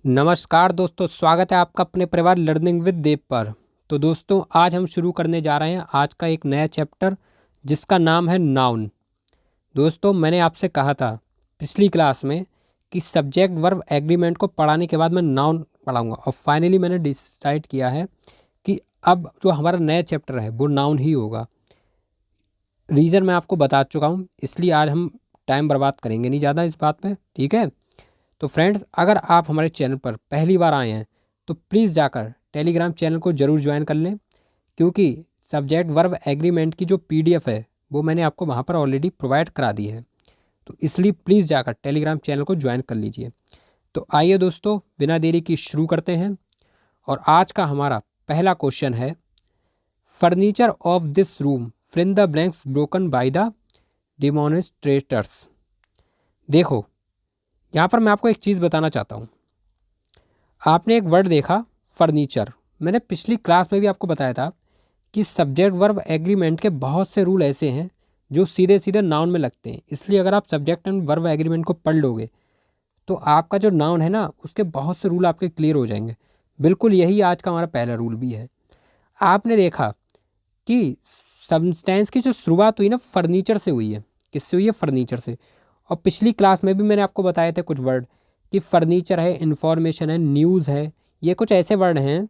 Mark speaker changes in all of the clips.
Speaker 1: नमस्कार दोस्तों, स्वागत है आपका अपने परिवार लर्निंग विद देव पर। तो दोस्तों, आज हम शुरू करने जा रहे हैं आज का एक नया चैप्टर जिसका नाम है नाउन। दोस्तों, मैंने आपसे कहा था पिछली क्लास में कि सब्जेक्ट वर्ब एग्रीमेंट को पढ़ाने के बाद मैं नाउन पढ़ाऊंगा, और फाइनली मैंने डिसाइड किया है कि अब जो हमारा नया चैप्टर है वो नाउन ही होगा। रीज़न मैं आपको बता चुका हूँ, इसलिए आज हम टाइम बर्बाद करेंगे नहीं ज़्यादा इस बात पे, ठीक है। तो फ्रेंड्स, अगर आप हमारे चैनल पर पहली बार आए हैं तो प्लीज़ जाकर टेलीग्राम चैनल को ज़रूर ज्वाइन कर लें, क्योंकि सब्जेक्ट वर्ब एग्रीमेंट की जो पीडीएफ है वो मैंने आपको वहाँ पर ऑलरेडी प्रोवाइड करा दी है। तो इसलिए प्लीज़ जाकर टेलीग्राम चैनल को ज्वाइन कर लीजिए। तो आइए दोस्तों, बिना देरी की शुरू करते हैं। और आज का हमारा पहला क्वेश्चन है, furniture of this room fill the blanks broken by the demonstrators. देखो, यहाँ पर मैं आपको एक चीज़ बताना चाहता हूँ। आपने एक वर्ड देखा, फर्नीचर। मैंने पिछली क्लास में भी आपको बताया था कि सब्जेक्ट वर्ब एग्रीमेंट के बहुत से रूल ऐसे हैं जो सीधे सीधे नाउन में लगते हैं। इसलिए अगर आप सब्जेक्ट एंड वर्ब एग्रीमेंट को पढ़ लोगे तो आपका जो नाउन है ना, उसके बहुत से रूल आपके क्लियर हो जाएंगे। बिल्कुल यही आज का हमारा पहला रूल भी है। आपने देखा कि सबस्टेंस की जो शुरुआत हुई ना, फर्नीचर से हुई है। किससे हुई है? फर्नीचर से। और पिछली क्लास में भी मैंने आपको बताए थे कुछ वर्ड कि फर्नीचर है, इंफॉर्मेशन है, न्यूज़ है। ये कुछ ऐसे वर्ड हैं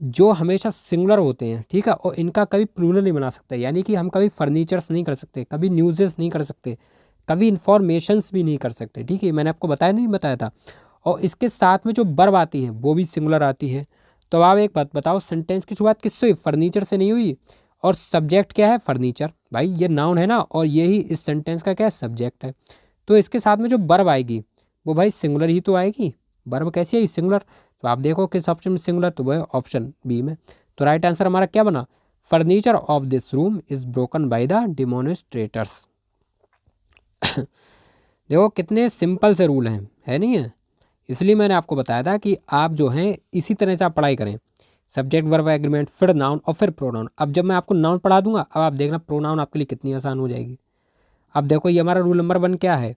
Speaker 1: जो हमेशा सिंगुलर होते हैं, ठीक है, और इनका कभी प्लूरल नहीं बना सकते। यानी कि हम कभी फर्नीचर्स नहीं कर सकते, कभी न्यूज़ेस नहीं कर सकते, कभी इंफॉर्मेशंस भी नहीं कर सकते, ठीक है। मैंने आपको बताया नहीं बताया था। और इसके साथ में जो वर्ब आती है वो भी सिंगुलर आती है। तो आप एक बात बताओ, सेंटेंस की शुरुआत किससे हुई? फर्नीचर से नहीं हुई। और सब्जेक्ट क्या है? फर्नीचर। भाई ये नाउन है ना, और यही इस सेंटेंस का क्या है? सब्जेक्ट है। तो इसके साथ में जो वर्ब आएगी वो भाई सिंगुलर ही तो आएगी। वर्ब कैसी है? सिंगुलर। तो आप देखो किस ऑप्शन में सिंगुलर, तो वो है ऑप्शन बी में। तो राइट आंसर हमारा क्या बना? Furniture of this room is broken by the demonstrators. देखो कितने सिंपल से रूल हैं, है नहीं है? इसलिए मैंने आपको बताया था कि आप जो हैं इसी तरह से आप पढ़ाई करें। सब्जेक्ट वर्ब एग्रीमेंट, फिर नाउन और फिर प्रोनाउन। अब जब मैं आपको नाउन पढ़ा दूंगा, अब आप देखना प्रोनाउन आपके लिए कितनी आसान हो जाएगी। अब देखो, ये हमारा रूल नंबर 1 क्या है?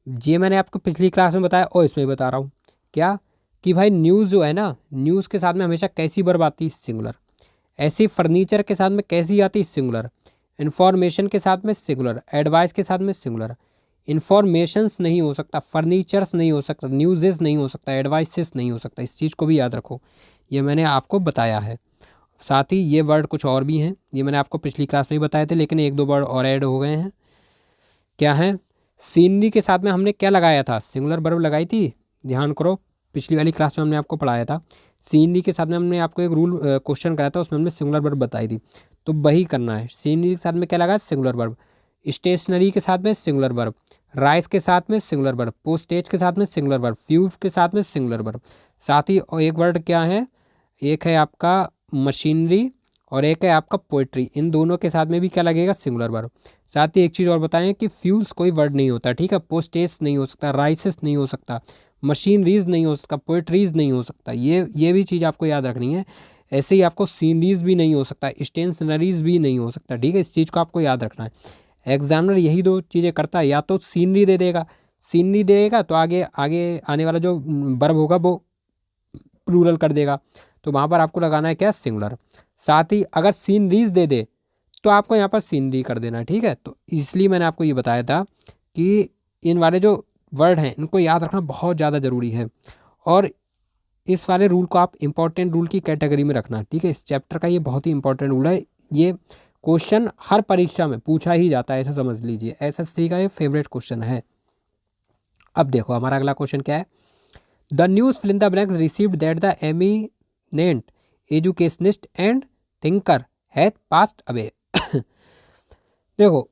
Speaker 1: ये मैंने आपको पिछली क्लास में बताया और इसमें भी बता रहा हूँ। क्या? कि भाई न्यूज़ जो है ना, न्यूज़ के साथ में हमेशा कैसी वर्ब आती है? सिंगुलर। ऐसे फर्नीचर के साथ में कैसी आती है? सिंगुलर। इन्फॉर्मेशन के साथ में सिंगुलर। एडवाइस के साथ में सिंगुलर। इन्फॉर्मेशंस नहीं हो सकता, फर्नीचर्स नहीं हो सकता, न्यूज़ेस नहीं हो सकता, एडवाइसेस नहीं हो सकता। इस चीज़ को भी याद रखो, ये मैंने आपको बताया है। साथ ही ये वर्ड कुछ और भी हैं, ये मैंने आपको पिछली क्लास में ही बताए थे, लेकिन एक दो वर्ड और ऐड हो गए हैं। क्या है? सीनरी के साथ में हमने क्या लगाया था? सिंगुलर वर्ब लगाई थी। ध्यान करो, पिछली वाली क्लास में हमने आपको पढ़ाया था। सीनरी के साथ में हमने आपको एक रूल क्वेश्चन कराया था, उसमें हमने सिंगुलर वर्ब बताई थी। तो वही करना है। सीनरी के साथ में क्या लगा? Singular verb. स्टेशनरी के साथ में सिंगुलर वर्ब। राइस के साथ में सिंगुलर वर्ब। पोस्टेज के साथ में सिंगुलर वर्ब। फ्यूल के साथ में सिंगुलर वर्ब। साथ ही और एक वर्ड क्या है? एक है आपका मशीनरी और एक है आपका पोइट्री। इन दोनों के साथ में भी क्या लगेगा? Singular verb. साथ ही एक चीज़ और बताएं कि फ्यूल्स कोई वर्ड नहीं होता, ठीक है। पोस्टेज नहीं हो सकता, राइसेस नहीं हो सकता, मशीनरीज नहीं हो सकता, पोइट्रीज नहीं हो सकता। ये भी चीज़ आपको याद रखनी है। ऐसे ही आपको सीनरीज भी नहीं हो सकता, स्टेशनरीज भी नहीं हो सकता, ठीक है। इस चीज़ को आपको याद रखना है। एग्जामिनर यही दो चीज़ें करता है, या तो सीनरी दे देगा, सीनरी देगा तो आगे आगे आने वाला जो वर्ब होगा वो प्लूरल कर देगा, तो वहाँ पर आपको लगाना है क्या? सिंगुलर। साथ ही अगर सीनरीज दे दे तो आपको यहाँ पर सीनरी कर देना, ठीक है। तो इसलिए मैंने आपको ये बताया था कि इन वाले जो वर्ड हैं इनको याद रखना बहुत ज़्यादा ज़रूरी है। और इस वाले रूल को आप इंपॉर्टेंट रूल की कैटेगरी में रखना, ठीक है। इस चैप्टर का ये बहुत ही इंपॉर्टेंट रूल है। ये क्वेश्चन हर परीक्षा में पूछा ही जाता है, ऐसा समझ लीजिए। एसएससी का ये फेवरेट क्वेश्चन है। अब देखो हमारा अगला क्वेश्चन क्या है। The news fill in the blanks received that the eminent educationist and thinker had passed away. देखो,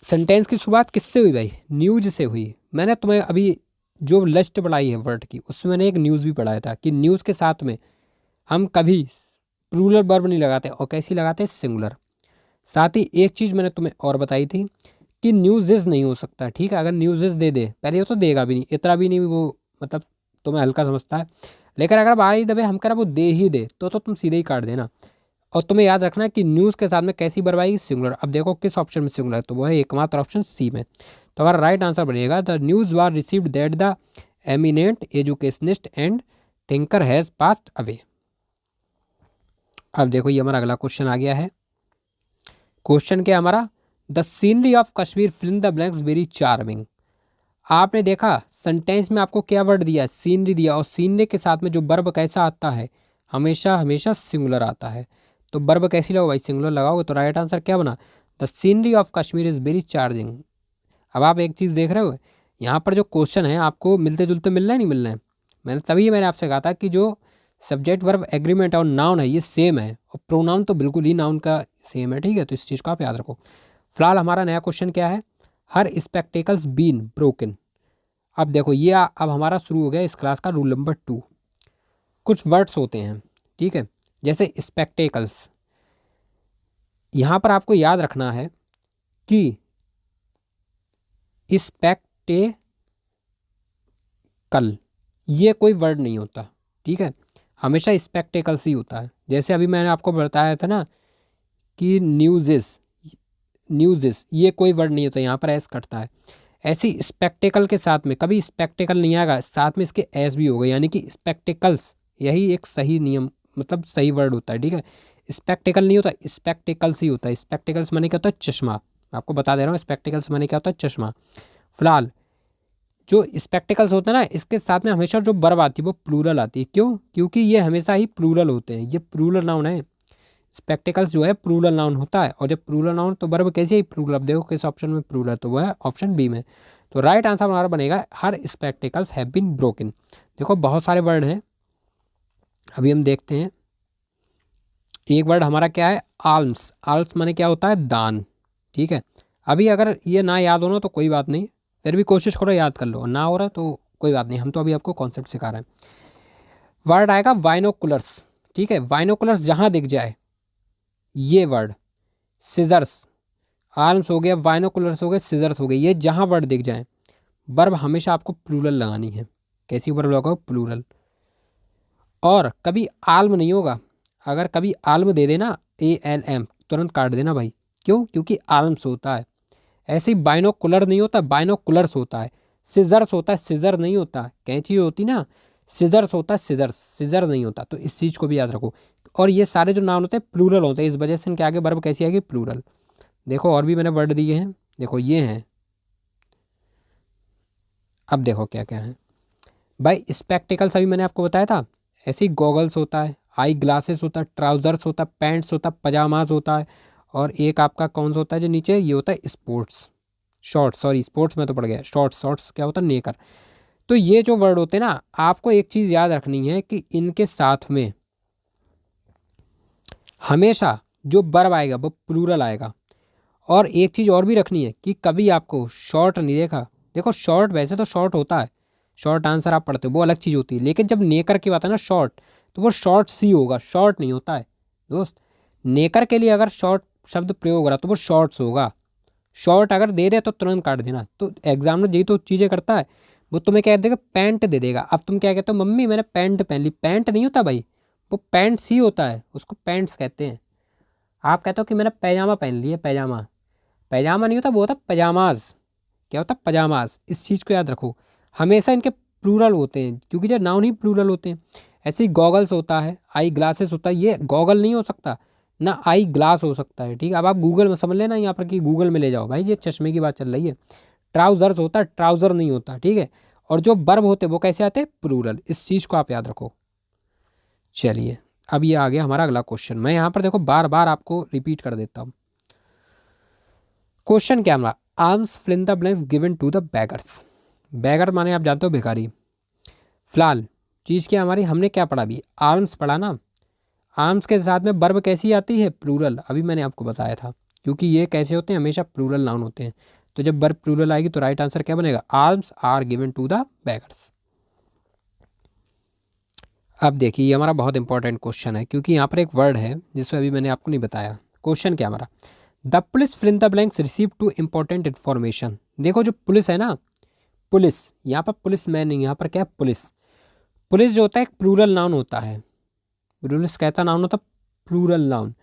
Speaker 1: सेंटेंस की शुरुआत किससे हुई भाई? न्यूज से हुई। मैंने तुम्हें अभी जो लिस्ट पढ़ाई है वर्ड की, उसमें मैंने एक न्यूज़ भी पढ़ाया था कि न्यूज़ के साथ में हम कभी प्लूरल वर्ब नहीं लगाते, और कैसी लगाते? सिंगुलर। साथ ही एक चीज़ मैंने तुम्हें और बताई थी कि न्यूज़ेस नहीं हो सकता, ठीक है। अगर न्यूज़ेस दे दे, पहले वो तो देगा भी नहीं, इतना भी नहीं वो, मतलब तुम्हें हल्का समझता है। लेकिन अगर भाई दबे हम कह वो दे ही दे तो तुम सीधे ही काट देना। और तुम्हें याद रखना है कि न्यूज़ के साथ में कैसी वर्ब आएगी? सिंगुलर। अब देखो किस ऑप्शन में सिंगुलर है, तो वो है एकमात्र ऑप्शन सी में। तो हमारा राइट आंसर बनेगा the news war received that the eminent educationist and thinker has passed away. अब देखो ये हमारा अगला क्वेश्चन आ गया है। क्वेश्चन क्या हमारा, the scenery of Kashmir fill the blanks very charming. आपने देखा सेंटेंस में आपको क्या वर्ड दिया है, सीनरी दिया, और सीनरी के साथ में जो वर्ब कैसा आता है, हमेशा हमेशा सिंगुलर आता है। तो वर्ब कैसी लगाओ भाई, सिंगुलर लगाओगे। तो राइट आंसर क्या बना, the scenery of Kashmir is very charging. अब आप एक चीज़ देख रहे हो, यहाँ पर जो क्वेश्चन है आपको मिलते जुलते मिल रहा है नहीं मिल रहा है। मैंने आपसे कहा था कि जो सब्जेक्ट वर्ब एग्रीमेंट और नाउन है ये सेम है, और प्रोनाउन तो बिल्कुल ही नाउन का सेम है, ठीक है। तो इस चीज़ को आप याद रखो। फिलहाल हमारा नया क्वेश्चन क्या है, हर स्पेक्टिकल्स बीन ब्रोकन। अब देखो ये अब हमारा शुरू हो गया इस क्लास का रूल नंबर 2। कुछ वर्ड्स होते हैं, ठीक है, जैसे स्पेक्टिकल्स। यहाँ पर आपको याद रखना है कि स्पेक्टेकल ये कोई वर्ड नहीं होता, ठीक है, हमेशा स्पेक्टेकल्स ही होता है। जैसे अभी मैंने आपको बताया था ना कि न्यूज़िस ये कोई वर्ड नहीं होता, यहाँ पर एस कटता है। ऐसी स्पेक्टेकल के साथ में कभी स्पेक्टेकल नहीं आएगा, साथ में इसके एस भी होगा, यानी कि स्पेक्टेकल्स, यही एक सही नियम मतलब सही वर्ड होता है, ठीक है। स्पेक्टेकल नहीं होता, स्पेक्टेकल्स ही होता है। स्पेक्टेकल्स माने क्या होता है, चश्मा। आपको बता दे रहा हूँ स्पेक्टेकल्स माने क्या होता है, चश्मा। फिलहाल जो स्पेक्टिकल्स होते हैं ना, इसके साथ में हमेशा जो वर्ब आती है वो प्लूरल आती है। क्यों, क्योंकि ये हमेशा ही प्लूरल होते हैं, ये प्लूरल नाउन है। स्पेक्टिकल्स जो है प्लूरल नाउन होता है, और जब प्लूरल नाउन तो वर्ब कैसे ही प्लूरल। अब देखो किस ऑप्शन में प्लूरल, तो वह है ऑप्शन बी में। तो राइट आंसर हमारा बनेगा हर स्पेक्टिकल्स हैव बीन ब्रोकन। देखो बहुत सारे वर्ड हैं, अभी हम देखते हैं। एक वर्ड हमारा क्या है, आल्म्स। आल्म्स माने क्या होता है, दान, ठीक है। अभी अगर ये ना याद हो ना तो कोई बात नहीं, फिर भी कोशिश करो याद कर लो, ना हो रहा तो कोई बात नहीं, हम तो अभी आपको कॉन्सेप्ट सिखा रहे हैं। वर्ड आएगा वाइनोकुलर्स, ठीक है। वाइनोकुलर्स जहाँ दिख जाए ये वर्ड, सिजर्स, आर्म्स हो गया, वाइनोकुलर्स हो गए, सिजर्स हो गए, ये जहाँ वर्ड दिख जाए वर्ब हमेशा आपको प्लूरल लगानी है। कैसी वर्ब लगाओ, प्लूरल। और कभी आल्म नहीं होगा, अगर कभी आल्म दे देना ALM तुरंत काट देना भाई। क्यों, क्योंकि आल्म्स होता है। ऐसे ही बाइनोकुलर नहीं होता, बाइनोकुलर्स होता है। सिजर्स होता है, सिजर नहीं होता। कैंची होती ना, सिजर्स होता है, सिजर्स, सिजर नहीं होता। तो इस चीज़ को भी याद रखो। और ये सारे जो नाउन होते हैं प्लूरल होते हैं, इस वजह से इनके आगे वर्ब कैसी आएगी, प्लूरल। देखो और भी मैंने वर्ड दिए हैं, देखो ये हैं। अब देखो क्या क्या है भाई, स्पेक्टिकल्स अभी मैंने आपको बताया था। ऐसे ही गॉगल्स होता है, आई ग्लासेस होता है, ट्राउजर्स होता है, पैंट्स होता है, पजामाज होता है, और एक आपका कौन सा होता है जो नीचे, ये होता है स्पोर्ट्स शॉर्ट्स। सॉरी स्पोर्ट्स में तो पड़ गया, शॉर्ट्स। शॉर्ट्स क्या होता है, नेकर। तो ये जो वर्ड होते हैं ना, आपको एक चीज़ याद रखनी है कि इनके साथ में हमेशा जो वर्ब आएगा वो प्लूरल आएगा। और एक चीज़ और भी रखनी है कि कभी आपको शॉर्ट नहीं देखा। देखो शॉर्ट वैसे तो शॉर्ट होता है, शॉर्ट आंसर आप पढ़ते हो वो अलग चीज़ होती है, लेकिन जब नेकर की बात है ना शॉर्ट, तो वो शॉर्ट सी होगा, शॉर्ट नहीं होता है दोस्त। नेकर के लिए अगर शॉर्ट शब्द प्रयोग हो रहा तो वो शॉर्ट्स होगा। शॉर्ट अगर दे दे तो तुरंत काट देना। तो एग्जाम में यही तो चीज़ें करता है, वो तुम्हें क्या देगा, पैंट दे देगा। अब तुम क्या कहते हो, मम्मी मैंने पैंट पहन ली। पैंट नहीं होता भाई, वो पैंट्स ही होता है, उसको पैंट्स कहते हैं। आप कहते हो कि मैंने पैजामा पहन लिया, पैजामा, पैजामा नहीं होता, वो होता पजामाज। क्या होता, पजामाज। इस चीज़ को याद रखो, हमेशा इनके प्लूरल होते हैं, क्योंकि जो नाउन ही प्लूरल होते हैं। ऐसे ही गॉगल्स होता है, आई ग्लासेस होता है, ये गॉगल नहीं हो सकता ना, आई ग्लास हो सकता है, ठीक है। अब आप गूगल में समझ लेना यहाँ पर कि गूगल में ले जाओ भाई, ये चश्मे की बात चल रही है। ट्राउजर्स होता है, ट्राउज़र नहीं होता, ठीक है। और जो वर्ब होते हैं वो कैसे आते हैं, प्लूरल। इस चीज़ को आप याद रखो। चलिए अब ये आ गया हमारा अगला क्वेश्चन। मैं यहाँ पर देखो बार बार आपको रिपीट कर देता हूँ। क्वेश्चन क्या हमारा, arms fill the blanks given to the beggars. Beggar माने आप जानते हो भिखारी। फिलहाल चीज़ क्या हमारी, हमने क्या पढ़ा अभी, आर्म्स पढ़ा ना। आर्म्स के साथ में वर्ब कैसी आती है, प्लूरल। अभी मैंने आपको बताया था, क्योंकि ये कैसे होते हैं, हमेशा प्लूरल नाउन होते हैं। तो जब वर्ब प्लूरल आएगी तो राइट आंसर क्या बनेगा, arms are given to the beggars. अब देखिए ये हमारा बहुत इंपॉर्टेंट क्वेश्चन है, क्योंकि यहाँ पर एक वर्ड है जिसको अभी मैंने आपको नहीं बताया। क्वेश्चन क्या हमारा, the police fill in the blanks receive two important information. देखो जो पुलिस है ना, पुलिस, यहाँ पर पुलिस मैन नहीं, यहाँ पर क्या है, पुलिस। पुलिस जो होता है एक प्लूरल नाउन होता है। पुलिस कहता नाउन होता है, प्लूरल नाउन।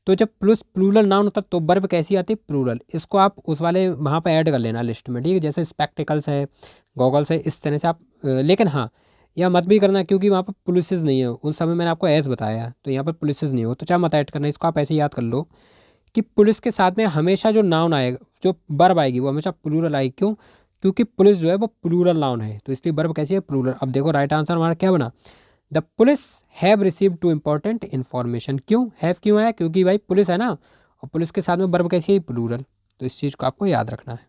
Speaker 1: तो जब पुलिस प्लूरल नाउन होता है तो वर्ब कैसी आती है, प्लूरल। इसको आप उस वाले वहाँ पर ऐड कर लेना लिस्ट में, ठीक है। जैसे स्पेक्टिकल्स है, गॉगल से इस तरह से आप लेकिन हाँ, यह मत भी करना क्योंकि वहाँ पर पुलिसेस नहीं है, उस समय मैंने आपको एस बताया तो यहाँ पर पुलिसेस नहीं हो, तो चाहे मत ऐड करना, इसको आप ऐसे याद कर लो कि पुलिस के साथ में हमेशा जो नाउन आएगा, जो वर्ब आएगी वो हमेशा प्लूरल आएगी। क्यों? क्योंकि पुलिस जो है वो प्लूरल नाउन है, तो इसलिए वर्ब कैसी है? प्लूरल। अब देखो राइट आंसर हमारा क्या बना? The police have received two important information. क्यों हैव क्यों आया? क्योंकि भाई पुलिस है ना, और पुलिस के साथ में वर्ब कैसी है? प्लूरल। तो इस चीज़ को आपको याद रखना है।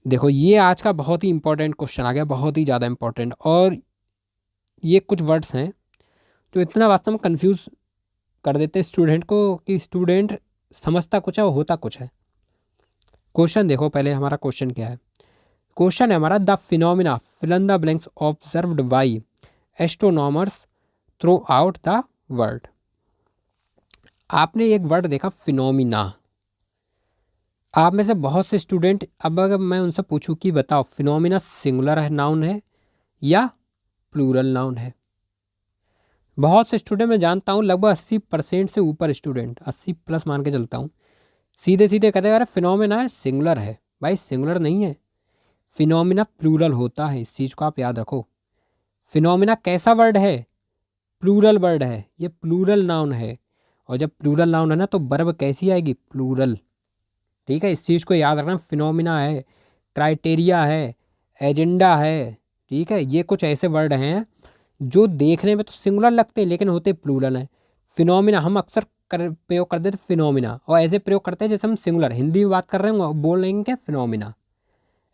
Speaker 1: देखो ये आज का बहुत ही इंपॉर्टेंट क्वेश्चन आ गया, बहुत ही ज़्यादा इंपॉर्टेंट। और ये कुछ वर्ड्स हैं जो इतना वास्तव में कंफ्यूज कर देते हैं स्टूडेंट को कि स्टूडेंट समझता कुछ है और होता कुछ है। क्वेश्चन देखो पहले हमारा क्वेश्चन क्या है। क्वेश्चन है हमारा, the phenomena fill in the blanks observed by astronomers throughout the world. आपने एक वर्ड देखा फिनोमिना। आप में से बहुत से स्टूडेंट, अब अगर मैं उनसे पूछूं कि बताओ फिनोमिना सिंगुलर है नाउन है या प्लूरल नाउन है? बहुत से स्टूडेंट मैं जानता हूँ, लगभग 80% से ऊपर स्टूडेंट, 80 प्लस मान के चलता हूँ, सीधे सीधे कहते हैं अरे फिनोमिना सिंगुलर है। भाई सिंगुलर नहीं है, फिनोमिना प्लूरल होता है, इस चीज़ को आप याद रखो। फिनोमिना कैसा वर्ड है? प्लूरल वर्ड है, ये प्लूरल नाउन है। और जब प्लूरल नाउन है ना तो वर्ब कैसी आएगी? प्लूरल। ठीक है, इस चीज़ को याद रखना। फिनोमिना है, क्राइटेरिया है, एजेंडा है, ठीक है, ये कुछ ऐसे वर्ड हैं जो देखने में तो सिंगुलर लगते हैं लेकिन होते प्लूरल हैं। फिनोमिना हम अक्सर प्रयोग करते थे फिनोमिना, और ऐसे प्रयोग करते हैं जैसे हम सिंगुलर हिंदी में बात कर रहे हैं बोल लेंगे क्या? फिनोमिना।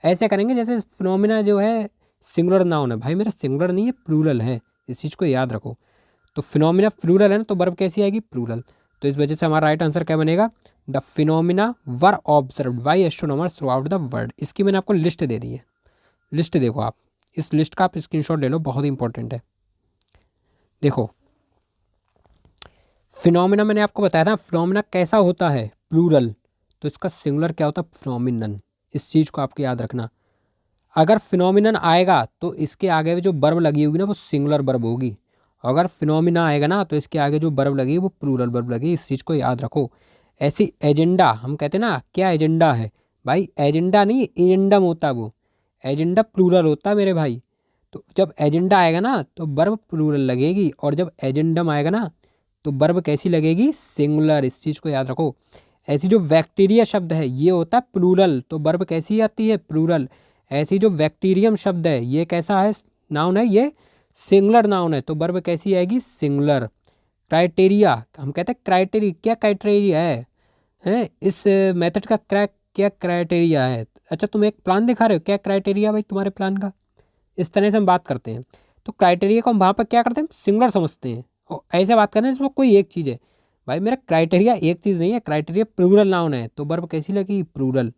Speaker 1: ऐसे करेंगे जैसे फिनोमिना जो है सिंगुलर नाउन है। भाई मेरा सिंगुलर नहीं है, प्लूरल है, इस चीज़ को याद रखो। तो फिनोमिना प्लूरल है ना, तो वर्ब कैसी आएगी? प्लूरल। तो इस वजह से हमारा राइट आंसर क्या बनेगा? The phenomena were observed by astronomers throughout the world. इसकी मैंने आपको लिस्ट दे दी है, लिस्ट देखो आप, इस लिस्ट का आप स्क्रीनशॉट ले लो, बहुत इंपॉर्टेंट है। देखो फिनोमिना मैंने आपको बताया था, फिनोमिना कैसा होता है? प्लूरल। तो इसका सिंगुलर क्या होता है? फिनोमिनन। इस चीज़ को आपको याद रखना। अगर फिनोमिनन आएगा तो इसके आगे जो वर्ब लगी होगी ना वो सिंगुलर वर्ब होगी। अगर फिनोमिना आएगा ना तो इसके आगे जो वर्ब लगेगी वो प्लूरल वर्ब लगेगी, इस चीज़ को याद रखो। ऐसी एजेंडा, हम कहते हैं ना क्या एजेंडा है? भाई एजेंडा नहीं, एजेंडम होता है वो, एजेंडा प्लूरल होता है मेरे भाई। तो जब एजेंडा आएगा ना तो वर्ब प्लूरल लगेगी, और जब एजेंडम आएगा ना तो वर्ब कैसी लगेगी? सिंगुलर, इस चीज़ को याद रखो। ऐसी जो बैक्टीरिया शब्द है ये होता है प्लूरल, तो वर्ब कैसी आती है? प्लूरल। ऐसी जो बैक्टीरियम शब्द है ये कैसा है? नाउन है, ये सिंगुलर नाउन है, तो वर्ब कैसी आएगी? सिंगुलर। क्राइटेरिया, हम कहते हैं क्राइटेरिया, क्या क्राइटेरिया है इस मेथड का? क्या क्राइटेरिया है? अच्छा तुम एक प्लान दिखा रहे हो, क्या क्राइटेरिया भाई तुम्हारे प्लान का? इस तरह से हम बात करते हैं। तो क्राइटेरिया को हम वहाँ पर क्या करते हैं? सिंगुलर समझते हैं, और ऐसे बात करें इसमें कोई एक चीज़ है। भाई मेरा क्राइटेरिया एक चीज़ नहीं है, क्राइटेरिया प्लूरल नाउन है, तो वर्ब कैसी लगी? प्लूरल।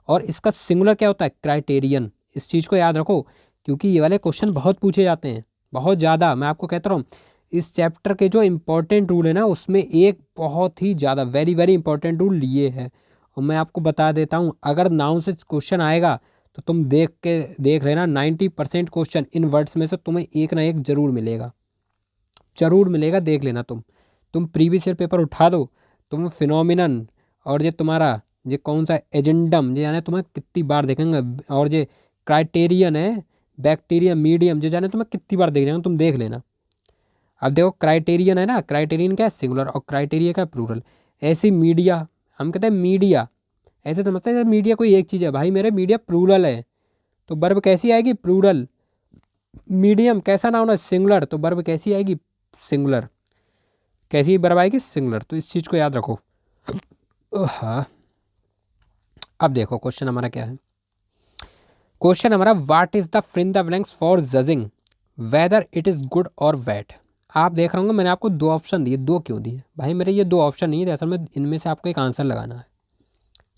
Speaker 1: और इसका सिंगुलर क्या होता है? क्राइटेरियन। इस चीज़ को याद रखो, क्योंकि ये वाले क्वेश्चन बहुत पूछे जाते हैं, बहुत ज़्यादा। मैं आपको कहता हूँ इस चैप्टर के जो इंपॉर्टेंट रूल है ना उसमें एक बहुत ही ज़्यादा वेरी वेरी इंपॉर्टेंट रूल लिए है। और मैं आपको बता देता हूँ, अगर नाउन से क्वेश्चन आएगा तो तुम देख लेना 90% क्वेश्चन इन वर्ड्स में से तुम्हें एक ना एक जरूर मिलेगा, जरूर मिलेगा, देख लेना। तुम प्रीवियस ईयर पेपर उठा दो, तुम फिनोमिनन और ये तुम्हारा ये कौन सा एजेंडम ये जाने तुम्हें कितनी बार देखेंगे, और ये क्राइटेरियन है बैक्टीरिया मीडियम जो जाने तुम्हें कितनी बार देख जाएंगे, तुम देख लेना। अब देखो क्राइटेरियन है ना, क्राइटेरियन क्या है? सिंगुलर, और क्राइटेरिया क्या है? प्लूरल। ऐसी मीडिया, हम कहते हैं मीडिया, ऐसे समझते हैं मीडिया कोई एक चीज़ है। भाई मेरे मीडिया प्लूरल है, तो वर्ब कैसी आएगी? प्लूरल। मीडियम कैसा नाउन है? सिंगुलर, तो वर्ब कैसी आएगी? सिंगुलर। कैसी वर्ब आएगी? सिंगुलर। तो इस चीज़ को याद रखो। हाँ, अब देखो क्वेश्चन हमारा क्या है। क्वेश्चन हमारा, what is the fill in the blanks for judging whether it is good और बैड। आप देख रहे होंगे मैंने आपको दो ऑप्शन दिए, दो क्यों दिए भाई? मेरे ये दो ऑप्शन नहीं है, असल में इनमें से आपको एक आंसर लगाना है,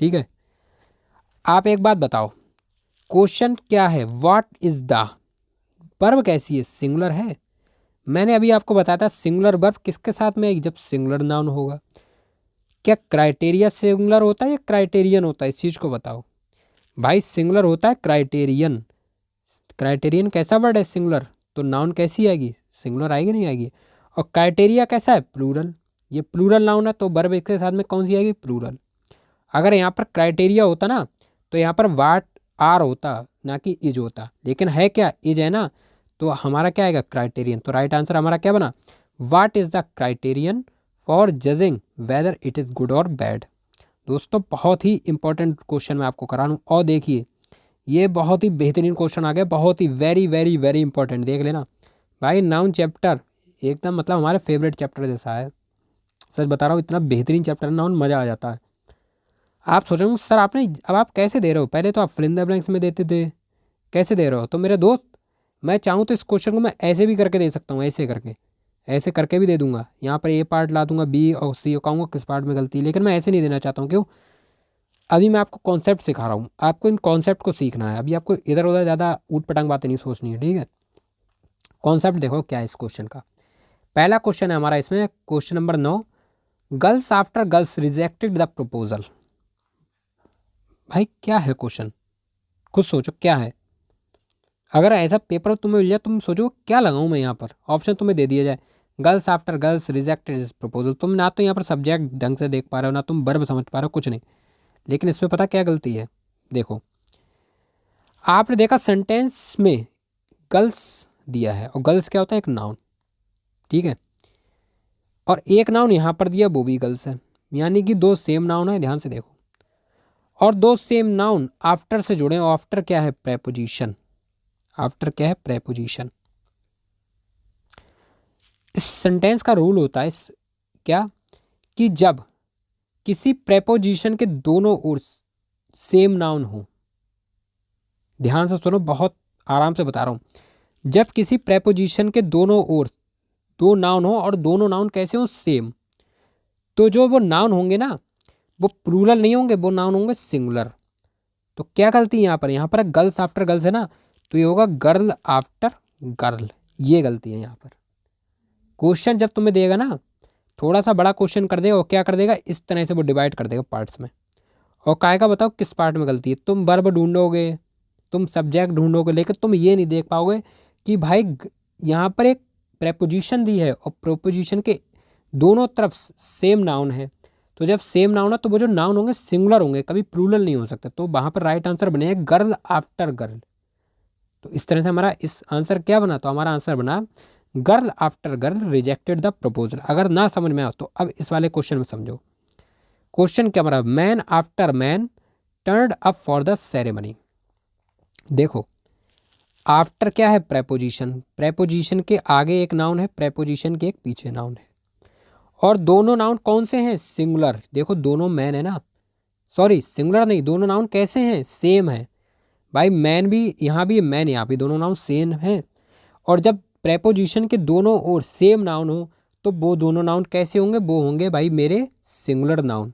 Speaker 1: ठीक है। आप एक बात बताओ, क्वेश्चन क्या है? व्हाट इज द, वर्ब कैसी है? सिंगुलर है। मैंने अभी आपको बताया था सिंगुलर वर्ब किसके साथ में आएगी? जब सिंगुलर नाउन होगा। क्या क्राइटेरिया सिंगुलर होता है या क्राइटेरियन होता है? इस चीज़ को बताओ। भाई सिंगुलर होता है क्राइटेरियन। क्राइटेरियन कैसा वर्ड है? सिंगुलर। तो नाउन कैसी आएगी? सिंगुलर आएगी, नहीं आएगी? और क्राइटेरिया कैसा है? प्लूरल। ये प्लूरल नाउन है, तो वर्ब इसके साथ में कौन सी आएगी? प्लूरल। अगर यहाँ पर क्राइटेरिया होता ना तो यहाँ पर वाट आर होता, ना कि इज होता, लेकिन है क्या, इज है ना, तो हमारा क्या आएगा, क्राइटेरियन। तो राइट आंसर हमारा क्या बना, what is the criterion for judging whether it is good और बैड। दोस्तों बहुत ही इंपॉर्टेंट क्वेश्चन मैं आपको करा लूँ, और देखिए ये बहुत ही बेहतरीन क्वेश्चन आ गया, बहुत ही वेरी वेरी वेरी इंपॉर्टेंट, देख लेना भाई। नाउन चैप्टर एकदम मतलब हमारे फेवरेट चैप्टर जैसा है, सच बता रहा हूँ, इतना बेहतरीन चैप्टर है नाउन, मज़ा आ जाता है। आप सोचोगे सर आपने, अब आप कैसे दे रहे हो, पहले तो आप फिल इन द ब्लैंक्स में देते थे, कैसे दे रहे हो। तो मेरे दोस्त मैं चाहूँ तो इस क्वेश्चन को मैं ऐसे भी करके दे सकता हूँ, ऐसे करके भी दे दूंगा, यहाँ पर ए पार्ट ला दूंगा, बी और सी कहूँगा किस पार्ट में गलती है, लेकिन मैं ऐसे नहीं देना चाहता हूँ। क्यों, अभी मैं आपको कॉन्सेप्ट सिखा रहा हूँ, आपको इन कॉन्सेप्ट को सीखना है, अभी आपको इधर उधर ज़्यादा ऊट पटांग बातें नहीं सोचनी है, ठीक है। कॉन्सेप्ट देखो क्या है इस क्वेश्चन का। पहला क्वेश्चन है हमारा इसमें, question number 9, girls after girls rejected the proposal. भाई क्या है क्वेश्चन, खुद सोचो क्या है। अगर ऐसा पेपर तुम्हें मिल जाए, तुम सोचो क्या लगाऊं मैं यहाँ पर, ऑप्शन तुम्हें दे दिया जाए, girls after girls rejected this proposal, तुम ना तो यहाँ पर सब्जेक्ट ढंग से देख पा रहे हो, ना तुम वर्ब समझ पा रहे हो, कुछ नहीं। लेकिन इसमें पता क्या गलती है, देखो आपने देखा सेंटेंस में गर्ल्स दिया है, और गर्ल्स क्या होता है, एक नाउन, ठीक है, और एक नाउन यहाँ पर दिया वो भी गर्ल्स है, यानी कि दो सेम नाउन है, ध्यान से देखो, और दो सेम नाउन आफ्टर से जुड़े, और आफ्टर क्या है, प्रेपोजिशन, आफ्टर क्या है, प्रेपोजिशन। इस सेंटेंस का रूल होता है क्या, कि जब किसी प्रेपोजिशन के दोनों ओर सेम नाउन हो, ध्यान से सुनो, बहुत आराम से बता रहा हूं, जब किसी प्रेपोजिशन के दोनों ओर दो नाउन हो, और दोनों नाउन कैसे हो, सेम, तो जो वो नाउन होंगे ना, वो प्लूरल नहीं होंगे, वो नाउन होंगे सिंगुलर। तो क्या गलती है यहाँ पर गर्ल्स आफ्टर गर्ल्स है ना, तो ये होगा गर्ल आफ्टर गर्ल, ये गलती है यहाँ पर। क्वेश्चन जब तुम्हें देगा ना, थोड़ा सा बड़ा क्वेश्चन कर देगा, और क्या कर देगा, इस तरह से वो डिवाइड कर देगा पार्ट्स में, और काय का बताओ किस पार्ट में गलती है, तुम वर्ब ढूंढोगे, तुम सब्जेक्ट ढूंढोगे, लेकिन तुम ये नहीं देख पाओगे कि भाई यहाँ पर एक प्रेपोजिशन दी है, और प्रोपोजिशन के दोनों तरफ सेम नाउन है, तो जब सेम नाउन है तो वो जो नाउन होंगे सिंगुलर होंगे, कभी प्लूरल नहीं हो सकते, तो वहाँ पर राइट आंसर बनेगा गर्ल आफ्टर गर्ल। तो इस तरह से हमारा इस आंसर क्या बना, तो हमारा आंसर बना girl after girl rejected the proposal. अगर ना समझ में आओ तो अब इस वाले क्वेश्चन में समझो, क्वेश्चन क्या बना, man after man turned up for the ceremony. देखो आफ्टर क्या है, प्रेपोजिशन, प्रेपोजिशन के आगे एक नाउन है, प्रेपोजिशन के एक पीछे नाउन है, और दोनों नाउन कौन से हैं, सिंगुलर। देखो दोनों मैन है ना, सॉरी सिंगुलर नहीं, दोनों नाउन कैसे हैं, सेम है भाई, मैन भी यहाँ भी मैन यहाँ भी, दोनों नाउन सेम हैं। और जब प्रेपोजिशन के दोनों ओर सेम नाउन हो, तो वो दोनों नाउन कैसे होंगे, वो होंगे भाई मेरे सिंगुलर नाउन,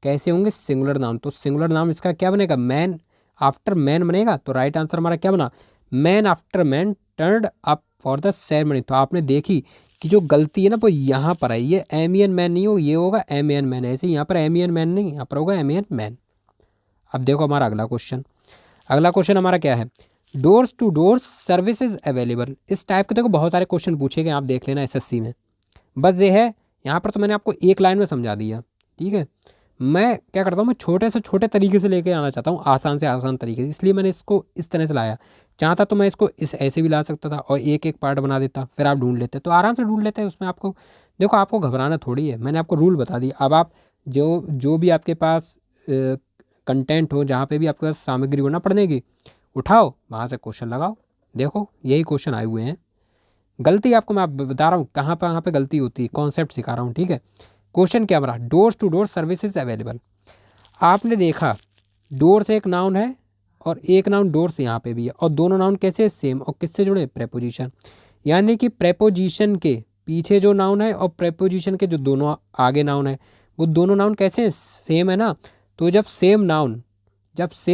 Speaker 1: कैसे होंगे, सिंगुलर नाउन। तो सिंगुलर नाउन इसका क्या बनेगा, मैन आफ्टर मैन बनेगा। तो राइट आंसर हमारा क्या बना, man after man turned up for the ceremony. तो आपने देखी कि जो गलती है ना वो यहाँ पर है, ये एम एन मैन नहीं हो, ये होगा एम एन मैन, ऐसे यहाँ पर एम एन मैन नहीं, यहाँ पर होगा एम एन मैन। अब देखो हमारा अगला क्वेश्चन, अगला क्वेश्चन हमारा क्या है, doors to doors services available. इस टाइप के देखो बहुत सारे क्वेश्चन पूछे गए, आप देख लेना एसएससी में, बस ये है यहाँ पर तो मैंने आपको एक लाइन में समझा दिया, ठीक है। मैं क्या करता हूँ, मैं छोटे से छोटे तरीके से लेके आना चाहता हूँ, आसान से आसान तरीके से, इसलिए मैंने इसको इस तरह से लाया। चाहता तो मैं इसको इस ऐसे भी ला सकता था, और एक एक पार्ट बना देता, फिर आप ढूंढ लेते, तो आराम से ढूंढ लेते हैं उसमें। आपको देखो आपको घबराना थोड़ी है, मैंने आपको रूल बता दिया। अब आप जो जो भी आपके पास कंटेंट हो, जहाँ पे भी आपके पास सामग्री हो ना पढ़ने की, उठाओ वहाँ से क्वेश्चन लगाओ, देखो यही क्वेश्चन आए हुए हैं। गलती आपको मैं बता रहा हूँ कहाँ पे गलती होती है, कॉन्सेप्ट सिखा रहा हूँ, ठीक है। क्वेश्चन क्या बना, doors to door services available. आपने देखा डोर से एक नाउन है, और एक नाउन डोर से यहाँ पे भी है, और दोनों नाउन कैसे सेम, और किससे जुड़े, प्रेपोजिशन, यानी कि प्रेपोजिशन के पीछे जो नाउन है, और प्रेपोजिशन के जो दोनों आगे नाउन है, वो दोनों नाउन कैसे सेम है ना। तो जब सेम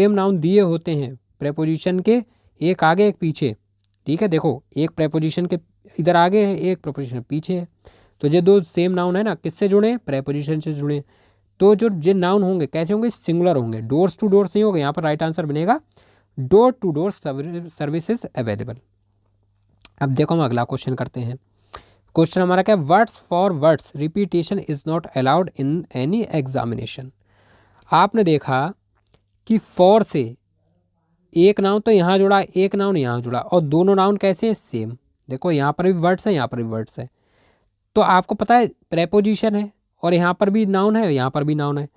Speaker 1: नाउन दिए होते हैं प्रेपोजिशन के, एक आगे एक पीछे, ठीक है, देखो एक प्रेपोजिशन के इधर आगे है, एक प्रेपोजिशन पीछे है, तो ये दो सेम नाउन है ना, किससे जुड़े, प्रेपोजिशन से जुड़े, तो जो ये नाउन होंगे कैसे होंगे, सिंगुलर होंगे, डोर्स टू डोर्स नहीं होंगे, यहाँ पर राइट आंसर बनेगा door to door services available. अब देखो हम अगला क्वेश्चन करते हैं। क्वेश्चन हमारा क्या है, words for words repetition is not allowed in any examination. आपने देखा कि फॉर से एक नाउन तो यहाँ जुड़ा, एक नाउन यहाँ जुड़ा, और दोनों नाउन कैसे हैं, सेम। देखो यहाँ पर भी वर्ड्स है, यहाँ पर भी वर्ड्स है। तो आपको पता है प्रेपोजिशन है, और यहाँ पर भी नाउन है, यहाँ पर भी नाउन है।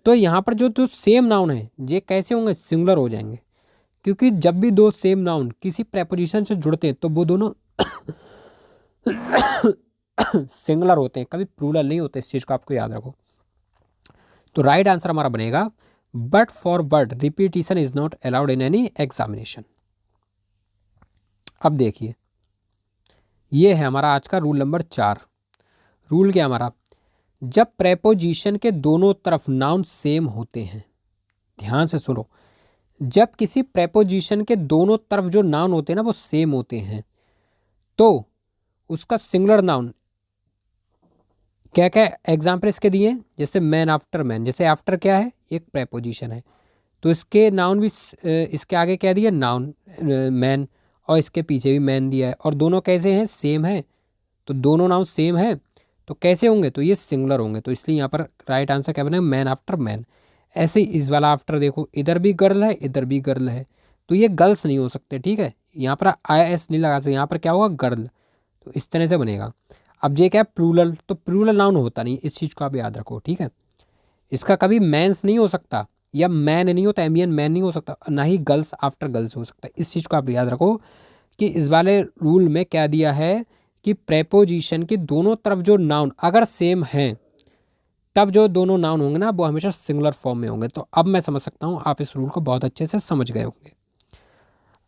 Speaker 1: तो यहाँ पर जो जो सेम नाउन है ये कैसे होंगे, सिंगुलर हो जाएंगे। क्योंकि जब भी दो सेम नाउन किसी प्रेपोजिशन से जुड़ते हैं तो वो दोनों सिंगुलर होते हैं, कभी प्लूरल नहीं होते। इस चीज़ को आपको याद रखो। तो राइट आंसर हमारा बनेगा but for word repetition is not allowed in any examination. अब देखिए, ये है हमारा आज का रूल नंबर 4। रूल क्या हमारा, जब प्रेपोजिशन के दोनों तरफ नाउन सेम होते हैं, ध्यान से सुनो, जब किसी प्रेपोजिशन के दोनों तरफ जो नाउन होते हैं ना वो सेम होते हैं, तो उसका सिंगुलर नाउन क्या क्या एग्जाम्पल इसके दिए, जैसे मैन आफ्टर मैन, जैसे आफ्टर क्या है, एक प्रेपोजिशन है, तो इसके नाउन भी इसके आगे क्या दिया, नाउन मैन, और इसके पीछे भी मैन दिया है, और दोनों कैसे हैं, सेम है। तो दोनों नाउन सेम है तो कैसे होंगे, तो ये सिंगुलर होंगे। तो इसलिए यहाँ पर राइट आंसर क्या बनेगा, मैन आफ्टर मैन। ऐसे ही इस वाला आफ्टर देखो, इधर भी गर्ल है, इधर भी गर्ल है, तो ये गर्ल्स नहीं हो सकते, ठीक है। यहाँ पर आई एस नहीं लगा सकते, यहाँ पर क्या होगा, गर्ल। तो इस तरह से बनेगा। अब ये क्या है, प्लूरल, तो प्लूरल नाउन होता नहीं, इस चीज़ को आप याद रखो, ठीक है। इसका कभी मैंस नहीं हो सकता, या मैन नहीं होता, एमियन मैन नहीं हो सकता, ना ही गर्ल्स आफ्टर गर्ल्स हो सकता है। इस चीज़ को आप याद रखो कि इस वाले रूल में क्या दिया है कि प्रेपोजिशन के दोनों तरफ जो नाउन अगर सेम हैं, तब जो दोनों नाउन होंगे ना वो हमेशा सिंगुलर फॉर्म में होंगे। तो अब मैं समझ सकता हूँ आप इस रूल को बहुत अच्छे से समझ गए होंगे।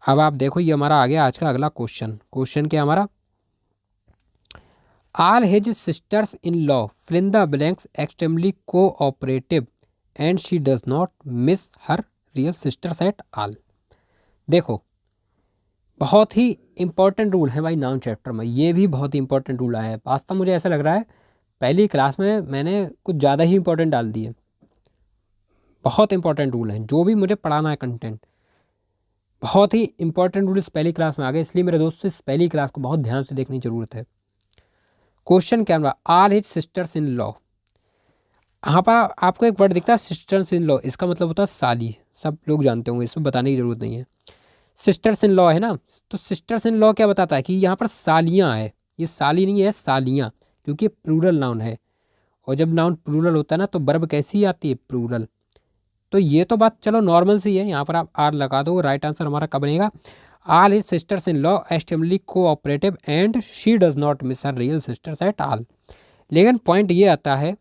Speaker 1: अब आप देखो, ये हमारा आ गया आज का अगला क्वेश्चन। क्वेश्चन क्या हमारा, all his sisters in law fill the blanks extremely cooperative and she does not miss her real sisters at all. देखो, बहुत ही इंपॉर्टेंट रूल है भाई नाउन चैप्टर में, ये भी बहुत ही इंपॉर्टेंट रूल आया है। वास्तव मुझे ऐसा लग रहा है पहली क्लास में मैंने कुछ ज़्यादा ही इंपॉर्टेंट डाल दिए। बहुत इंपॉर्टेंट रूल हैं, जो भी मुझे पढ़ाना है कंटेंट, बहुत ही इंपॉर्टेंट रूल इस पहली क्लास में आ गए। इसलिए मेरे दोस्तों इस पहली क्लास को बहुत ध्यान से देखने की ज़रूरत है। क्वेश्चन क्या होगा, all his sisters in law. यहाँ पर आपको एक वर्ड दिखता है सिस्टर्स इन लॉ, इसका मतलब होता है साली। सब लोग जानते होंगे, इसमें बताने की ज़रूरत नहीं है। सिस्टर्स इन लॉ है ना, तो सिस्टर्स इन लॉ क्या बताता है कि यहाँ पर सालियाँ है, ये साली नहीं है, सालियाँ, क्योंकि प्लूरल नाउन है। और जब नाउन प्लूरल होता है ना तो वर्ब कैसी आती है, प्लूरल। तो ये तो बात चलो नॉर्मल सी है, यहाँ पर आप आर लगा दो। राइट आंसर हमारा कब बनेगा, all his sisters in law extremely cooperative and she does not miss her real sisters at all. लेकिन पॉइंट ये आता है,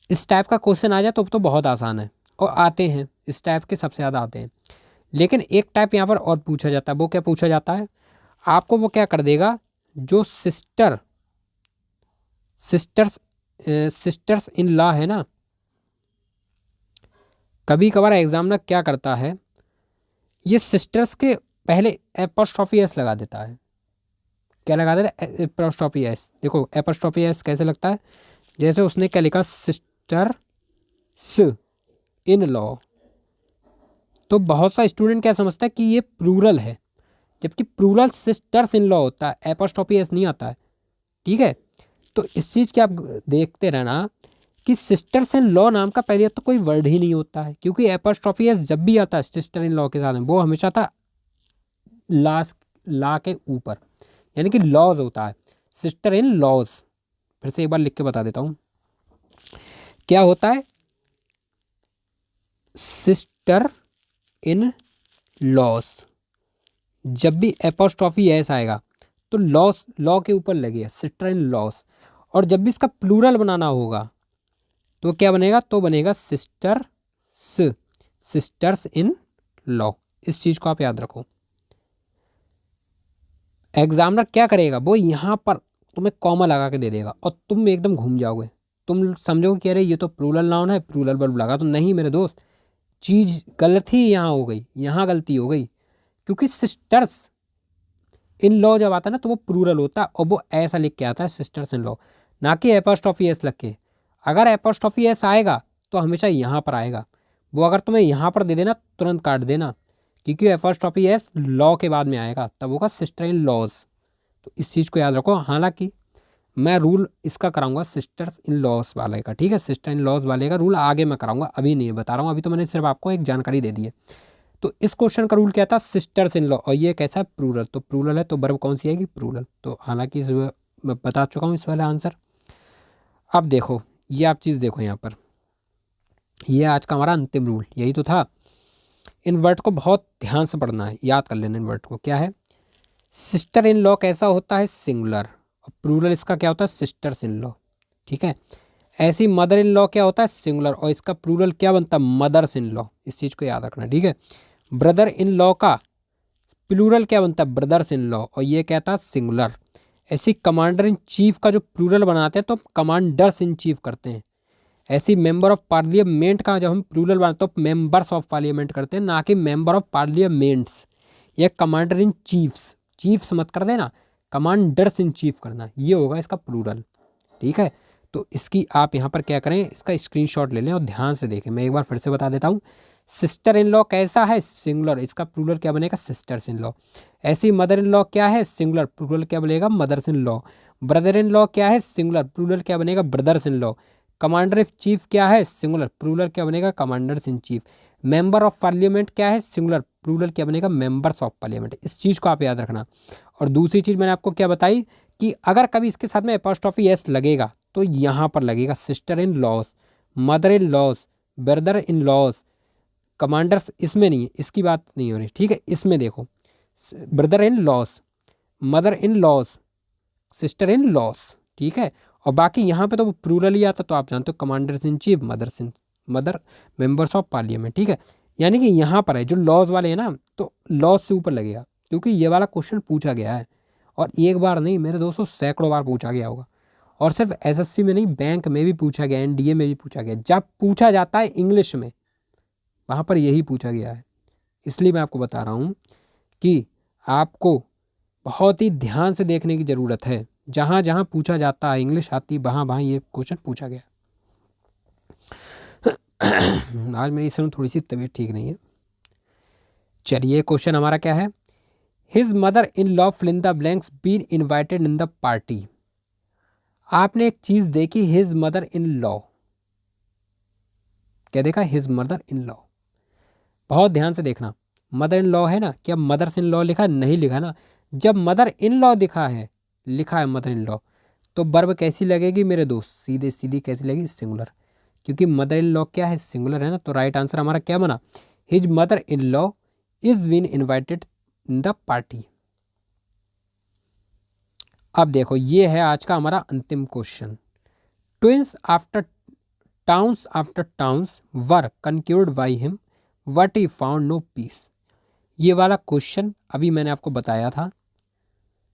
Speaker 1: इस टाइप का क्वेश्चन आ जाए तो बहुत आसान है, और आते हैं इस टाइप के सबसे ज़्यादा आते हैं। लेकिन एक टाइप यहाँ पर और पूछा जाता है, वो क्या पूछा जाता है, आपको वो क्या कर देगा, जो सिस्टर्स इन लॉ है ना, कभी कभार एग्जामिनर क्या करता है, ये सिस्टर्स के पहले एपोस्ट्रोफी एस लगा देता है। क्या लगा देता है, एपोस्ट्रोफी एस। देखो एपोस्ट्रोफी एस कैसे लगता है, जैसे उसने क्या लिखा, सिस्टर्स इन लॉ। तो बहुत सा स्टूडेंट क्या समझता है कि ये प्लूरल है, जबकि प्लूरल सिस्टर्स इन लॉ होता है, एपोस्ट्रोफी एस नहीं आता है, ठीक है। तो इस चीज़ की आप देखते रहना कि सिस्टर्स इन लॉ नाम का पहले तो कोई वर्ड ही नहीं होता है, क्योंकि एपोस्ट्रोफी एस जब भी आता है सिस्टर इन लॉ के साथ में वो हमेशा था ला के ऊपर, यानी कि लॉज होता है, सिस्टर इन लॉज। फिर से एक बार लिख के बता देता हूँ, क्या होता है, सिस्टर इन लॉस, जब भी एपोस्ट्रोफी एस आएगा तो लॉ के ऊपर लगेगा, सिस्टर इन लॉस। और जब भी इसका प्लूरल बनाना होगा तो क्या बनेगा, तो बनेगा सिस्टर्स इन लॉ। इस चीज़ को आप याद रखो। एग्जामिनर क्या करेगा, वो यहाँ पर तुम्हें कॉमा लगा के दे देगा और तुम एकदम घूम जाओगे, तुम समझोगे कि अरे ये तो प्लूरल नाउन है, प्लूरल वर्ब लगा। तो नहीं मेरे दोस्त, चीज़ गलत ही यहाँ हो गई, यहाँ गलती हो गई, क्योंकि सिस्टर्स इन लॉ जब आता है ना तो वो प्लूरल होता है, और वो ऐसा लिख के आता है सिस्टर्स इन लॉ, ना कि एपोस्ट्रोफी एस लग के। अगर एपोस्ट्रोफी एस आएगा तो हमेशा यहाँ पर आएगा, वो अगर तुम्हें यहाँ पर दे देना तुरंत काट देना, क्योंकि एपोस्ट्रोफी एस लॉ के बाद में आएगा, तब होगा सिस्टर इन लॉज। तो इस चीज़ को याद रखो। हालांकि मैं रूल इसका कराऊंगा सिस्टर्स इन लॉज वाले का, ठीक है, सिस्टर इन लॉज वाले का रूल आगे मैं कराऊंगा, अभी नहीं बता रहा हूँ, अभी तो मैंने सिर्फ आपको एक जानकारी दे दी है। तो इस क्वेश्चन का रूल क्या था, सिस्टर्स इन लॉ, और ये कैसा है, प्लूरल, तो प्लूरल है तो वर्ब कौन सी आएगी, प्लूरल। तो हालांकि इस मैं बता चुका हूँ इस वाला आंसर। अब देखो ये आप चीज़ देखो यहाँ पर, ये आज का हमारा अंतिम रूल यही तो था। इन वर्ड को बहुत ध्यान से पढ़ना है, याद कर लेना इन वर्ड को। क्या है, सिस्टर इन लॉ कैसा होता है, सिंगुलर, और प्लूरल इसका क्या होता है, सिस्टर्स इन लॉ, ठीक है। ऐसी मदर इन लॉ क्या होता है, सिंगुलर, और इसका प्लूरल क्या बनता है, मदर्स इन लॉ। इस चीज़ को याद रखना, ठीक है। ब्रदर इन लॉ का प्लूरल क्या बनता है, ब्रदर्स इन लॉ, और ये क्या था, सिंगुलर। ऐसी कमांडर इन चीफ का जो प्लूरल बनाते हैं तो कमांडर्स इन चीफ करते हैं। ऐसी मेंबर ऑफ पार्लियामेंट का जब हम प्लूरल बनाते हैं तो मेंबर्स ऑफ पार्लियामेंट करते हैं, ना कि मेंबर ऑफ पार्लियामेंट्स। ये कमांडर इन चीफ्स, चीफ्स मत कर देना, कमांडर्स इन चीफ करना, ये होगा इसका प्लूरल, ठीक है। तो इसकी आप यहाँ पर क्या करें, इसका स्क्रीनशॉट ले लें और ध्यान से देखें। मैं एक बार फिर से बता देता हूँ, सिस्टर इन लॉ कैसा है, सिंगुलर, इसका प्लूरल क्या बनेगा, सिस्टर्स इन लॉ। ऐसी मदर इन लॉ क्या है, सिंगुलर, प्लूरल क्या बनेगा, mother's in law. Brother in law क्या है, सिंगुलर, प्लूरल क्या बनेगा, brothers in law. Commander in chief क्या है, सिंगुलर, प्लूरल क्या बनेगा, commanders in chief. Member of parliament क्या है, सिंगुलर, प्लूरल क्या बनेगा, मेंबर्स ऑफ पार्लियामेंट। इस चीज़ को आप याद रखना। और दूसरी चीज़ मैंने आपको क्या बताई कि अगर कभी इसके साथ में एपॉस्ट्रोफी एस लगेगा तो यहाँ पर लगेगा, sister in laws, mother in laws, brother in laws, commanders इसमें नहीं है, इसकी बात नहीं हो रही, ठीक है। इसमें देखो, brother in laws, mother in laws, sister in laws, ठीक है। और बाकी यहाँ पे तो प्लूरल ही आता, तो आप जानते हो commanders in chief, mother members of parliament, ठीक है। यानी कि यहाँ पर है जो लॉज वाले हैं ना, तो लॉज से ऊपर लगेगा, क्योंकि ये वाला क्वेश्चन पूछा गया है, और एक बार नहीं मेरे दोस्तों, सैकड़ों बार पूछा गया होगा। और सिर्फ एसएससी में नहीं, बैंक में भी पूछा गया, एनडीए में भी पूछा गया। जब पूछा जाता है इंग्लिश में, वहाँ पर यही पूछा गया है। इसलिए मैं आपको बता रहा हूँ कि आपको बहुत ही ध्यान से देखने की ज़रूरत है। जहाँ जहाँ पूछा जाता है, इंग्लिश आती, वहाँ वहाँ ये क्वेश्चन पूछा गया। आज मेरी इस समय थोड़ी सी तबीयत ठीक नहीं है। चलिए क्वेश्चन हमारा क्या है, his mother in law fill in the blanks been invited in the party. आपने एक चीज़ देखी, हिज मदर इन लॉ, क्या देखा, हिज मदर इन लॉ। बहुत ध्यान से देखना, मदर इन लॉ है ना, क्या मदर्स इन लॉ लिखा, नहीं लिखा ना। जब मदर इन लॉ दिखा है, लिखा है मदर इन लॉ, तो वर्ब कैसी लगेगी मेरे दोस्त, सीधे सीधी कैसी लगेगी, सिंगुलर, क्योंकि मदर इन लॉ क्या है, सिंगुलर है ना। तो राइट आंसर हमारा क्या बना, his mother in law is been invited in the party. अब देखो ये है आज का हमारा अंतिम question, twins after towns were conquered by him what he found no peace. ये वाला क्वेश्चन अभी मैंने आपको बताया था,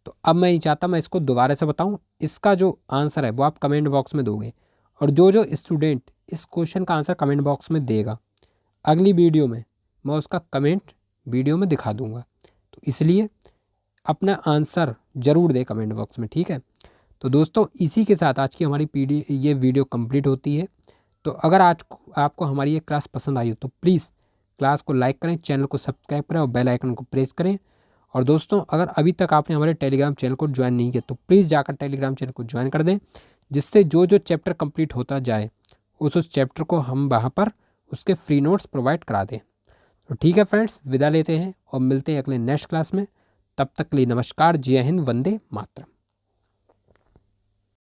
Speaker 1: तो अब मैं नहीं चाहता मैं इसको दोबारा से बताऊं। इसका जो आंसर है वो आप कमेंट बॉक्स में दोगे, और जो जो स्टूडेंट इस क्वेश्चन का आंसर कमेंट बॉक्स में देगा, अगली वीडियो में मैं उसका कमेंट वीडियो में दिखा दूंगा। तो इसलिए अपना आंसर ज़रूर दे कमेंट बॉक्स में, ठीक है। तो दोस्तों इसी के साथ आज की हमारी ये वीडियो कंप्लीट होती है। तो अगर आज आपको हमारी ये क्लास पसंद आई हो तो प्लीज़ क्लास को लाइक करें, चैनल को सब्सक्राइब करें और बेल आइकन को प्रेस करें। और दोस्तों अगर अभी तक आपने हमारे टेलीग्राम चैनल को ज्वाइन नहीं किया तो प्लीज़ जाकर टेलीग्राम चैनल को ज्वाइन कर दें, जिससे जो जो चैप्टर कंप्लीट होता जाए उस चैप्टर को हम वहाँ पर उसके फ्री नोट्स प्रोवाइड करा दें। तो ठीक है फ्रेंड्स, विदा लेते हैं और मिलते हैं अगले नेक्स्ट क्लास में। तब तक के लिए नमस्कार, जय हिंद, वंदे मातरम।